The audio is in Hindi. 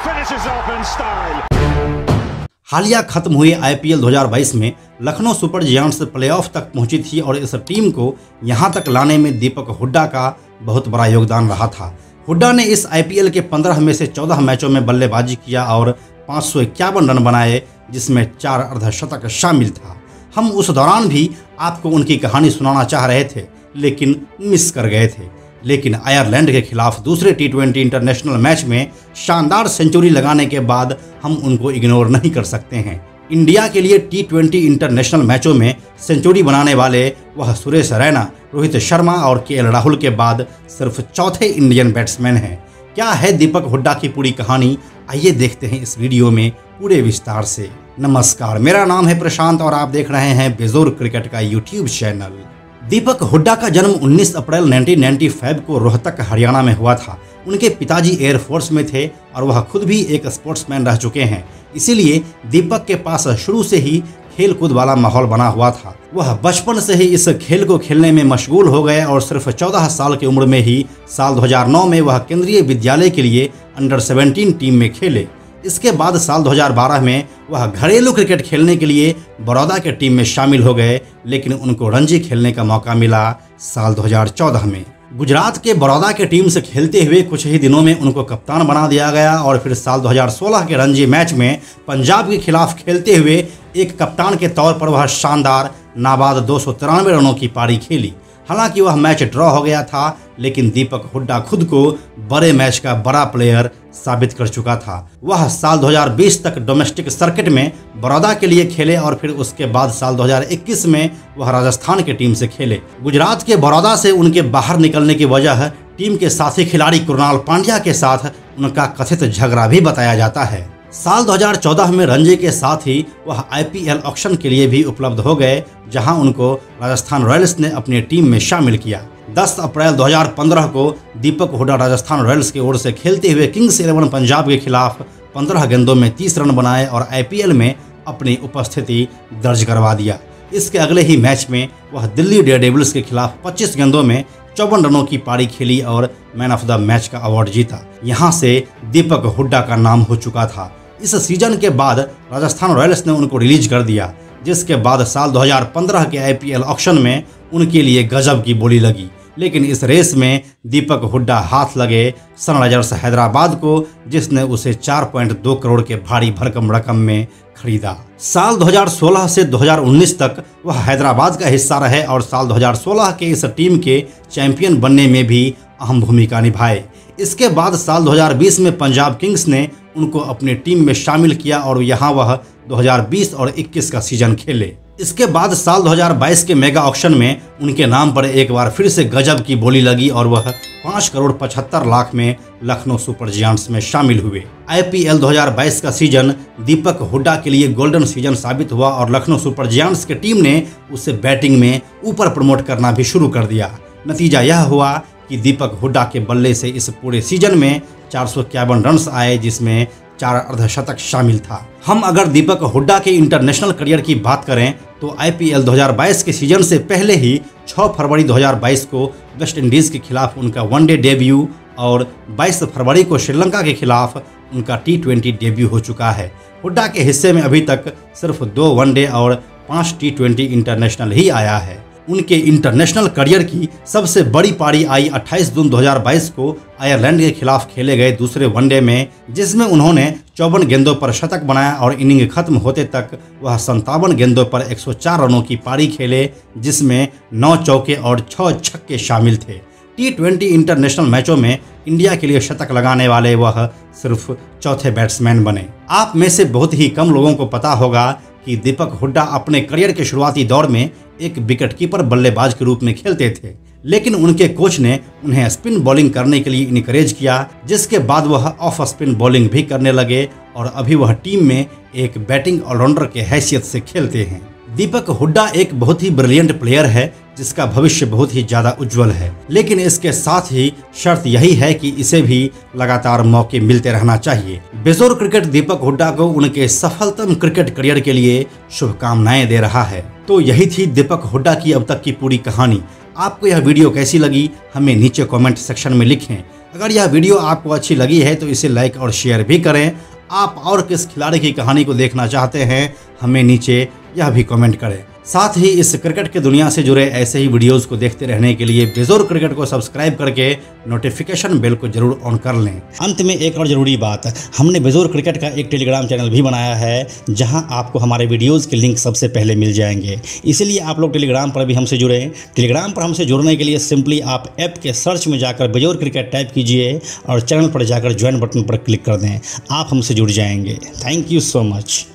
finishes off in style. हालिया खत्म हुए आईपीएल 2022 में लखनऊ सुपर जायंट्स प्लेऑफ तक पहुंची थी और इस टीम को यहां तक लाने में दीपक हुड्डा का बहुत बड़ा योगदान रहा था। हुड्डा ने इस आईपीएल के 15 में से 14 मैचों में बल्लेबाजी किया और 551 रन बनाए, जिसमें 4 अर्धशतक शामिल था। हम उस दौरान भी आपको उनकी कहानी सुनाना चाह रहे थे, लेकिन मिस कर गए थे। लेकिन आयरलैंड के खिलाफ दूसरे टी20 इंटरनेशनल मैच में शानदार सेंचुरी लगाने के बाद हम उनको इग्नोर नहीं कर सकते हैं। इंडिया के लिए टी20 इंटरनेशनल मैचों में सेंचुरी बनाने वाले वह सुरेश रैना, रोहित शर्मा और केएल राहुल के बाद सिर्फ चौथे इंडियन बैट्समैन हैं। क्या है दीपक हुड्डा की पूरी कहानी, आइए देखते हैं इस वीडियो में पूरे विस्तार से। नमस्कार, मेरा नाम है प्रशांत और आप देख रहे हैं बेजोर क्रिकेट का यूट्यूब चैनल। दीपक हुड्डा का जन्म 19 अप्रैल 1995 को रोहतक, हरियाणा में हुआ था। उनके पिताजी एयरफोर्स में थे और वह खुद भी एक स्पोर्ट्समैन रह चुके हैं, इसीलिए दीपक के पास शुरू से ही खेल कूद वाला माहौल बना हुआ था। वह बचपन से ही इस खेल को खेलने में मशगूल हो गए और सिर्फ 14 साल की उम्र में ही साल 2009 में वह केंद्रीय विद्यालय के लिए अंडर 17 टीम में खेले। इसके बाद साल 2012 में वह घरेलू क्रिकेट खेलने के लिए बड़ौदा के टीम में शामिल हो गए, लेकिन उनको रणजी खेलने का मौका मिला साल 2014 में। गुजरात के बड़ौदा के टीम से खेलते हुए कुछ ही दिनों में उनको कप्तान बना दिया गया और फिर साल 2016 के रणजी मैच में पंजाब के खिलाफ खेलते हुए एक कप्तान के तौर पर वह शानदार नाबाद 293 रनों की पारी खेली। हालांकि वह मैच ड्रॉ हो गया था, लेकिन दीपक हुड्डा खुद को बड़े मैच का बड़ा प्लेयर साबित कर चुका था। वह साल 2020 तक डोमेस्टिक सर्किट में बड़ौदा के लिए खेले और फिर उसके बाद साल 2021 में वह राजस्थान की टीम से खेले। गुजरात के बड़ौदा से उनके बाहर निकलने की वजह टीम के साथी खिलाड़ी कृणाल पांड्या के साथ उनका कथित झगड़ा भी बताया जाता है। साल 2014 में रणजी के साथ ही वह आईपीएल ऑक्शन के लिए भी उपलब्ध हो गए, जहां उनको राजस्थान रॉयल्स ने अपनी टीम में शामिल किया। 10 अप्रैल 2015 को दीपक हुड्डा राजस्थान रॉयल्स की ओर से खेलते हुए किंग्स 11 पंजाब के खिलाफ 15 गेंदों में 30 रन बनाए और आईपीएल में अपनी उपस्थिति दर्ज करवा दिया। इसके अगले ही मैच में वह दिल्ली डेयरडेविल्स के खिलाफ 25 गेंदों में 54 रनों की पारी खेली और मैन ऑफ द मैच का अवार्ड जीता। यहां से दीपक हुड्डा का नाम हो चुका था। इस सीजन के बाद राजस्थान रॉयल्स ने उनको रिलीज कर दिया, जिसके बाद साल 2015 के आईपीएल ऑक्शन में उनके लिए गजब की बोली लगी। लेकिन इस रेस में दीपक हुड्डा हाथ लगे सनराइजर्स हैदराबाद को, जिसने उसे 4.2 करोड़ के भारी भरकम रकम में खरीदा। साल 2016 से 2019 तक वह हैदराबाद का हिस्सा रहे और साल 2016 के इस टीम के चैंपियन बनने में भी अहम भूमिका निभाए। इसके बाद साल 2020 में पंजाब किंग्स ने उनको अपनी टीम में शामिल किया और यहां वह 2020 और 21 का सीजन खेले। इसके बाद साल 2022 के मेगा ऑक्शन में उनके नाम पर एक बार फिर से गजब की बोली लगी और वह 5 करोड़ 75 लाख में लखनऊ सुपर जायंट्स में शामिल हुए। आईपीएल 2022 का सीजन दीपक हुड्डा के लिए गोल्डन सीजन साबित हुआ और लखनऊ सुपर जायंट्स की टीम ने उसे बैटिंग में ऊपर प्रमोट करना भी शुरू कर दिया। नतीजा यह हुआ कि दीपक हुड्डा के बल्ले से इस पूरे सीजन में 451 रन आए, जिसमें 4 अर्धशतक शामिल था। हम अगर दीपक हुड्डा के इंटरनेशनल करियर की बात करें तो आईपीएल 2022 के सीजन से पहले ही 6 फरवरी 2022 को वेस्ट इंडीज़ के खिलाफ उनका वनडे डेब्यू और 22 फरवरी को श्रीलंका के खिलाफ उनका टी20 डेब्यू हो चुका है। हुड्डा के हिस्से में अभी तक सिर्फ 2 वनडे और 5 टी20 इंटरनेशनल ही आया है। उनके इंटरनेशनल करियर की सबसे बड़ी पारी आई 28 जून 2022 को आयरलैंड के खिलाफ खेले गए दूसरे वनडे में, जिसमें उन्होंने 54 गेंदों पर शतक बनाया और इनिंग खत्म होते तक वह 57 गेंदों पर 104 रनों की पारी खेले, जिसमें 9 चौके और 6 छक्के शामिल थे। टी20 इंटरनेशनल मैचों में इंडिया के लिए शतक लगाने वाले वह सिर्फ चौथे बैट्समैन बने। आप में से बहुत ही कम लोगों को पता होगा कि दीपक हुड्डा अपने करियर के शुरुआती दौर में एक विकेटकीपर बल्लेबाज के रूप में खेलते थे, लेकिन उनके कोच ने उन्हें स्पिन बॉलिंग करने के लिए इनकरेज किया, जिसके बाद वह ऑफ स्पिन बॉलिंग भी करने लगे और अभी वह टीम में एक बैटिंग ऑलराउंडर के हैसियत से खेलते हैं। दीपक हुड्डा एक बहुत ही ब्रिलियंट प्लेयर है, जिसका भविष्य बहुत ही ज्यादा उज्जवल है, लेकिन इसके साथ ही शर्त यही है कि इसे भी लगातार मौके मिलते रहना चाहिए। बेजोर क्रिकेट दीपक हुड्डा को उनके सफलतम क्रिकेट करियर के लिए शुभकामनाएं दे रहा है। तो यही थी दीपक हुड्डा की अब तक की पूरी कहानी। आपको यह वीडियो कैसी लगी हमें नीचे कमेंट सेक्शन में लिखें। अगर यह वीडियो आपको अच्छी लगी है तो इसे लाइक और शेयर भी करें। आप और किस खिलाड़ी की कहानी को देखना चाहते हैं हमें नीचे यह भी कमेंट करें। साथ ही इस क्रिकेट की दुनिया से जुड़े ऐसे ही वीडियोस को देखते रहने के लिए बेजोर क्रिकेट को सब्सक्राइब करके नोटिफिकेशन बेल को जरूर ऑन कर लें। अंत में एक और ज़रूरी बात, हमने बेजोर क्रिकेट का एक टेलीग्राम चैनल भी बनाया है जहां आपको हमारे वीडियोस के लिंक सबसे पहले मिल जाएंगे। इसलिए आप लोग टेलीग्राम पर भी हमसे जुड़ें। टेलीग्राम पर हमसे जुड़ने के लिए सिंपली आप ऐप के सर्च में जाकर बेजोर क्रिकेट टाइप कीजिए और चैनल पर जाकर ज्वाइन बटन पर क्लिक कर दें। आप हमसे जुड़ जाएंगे। Thank you so much.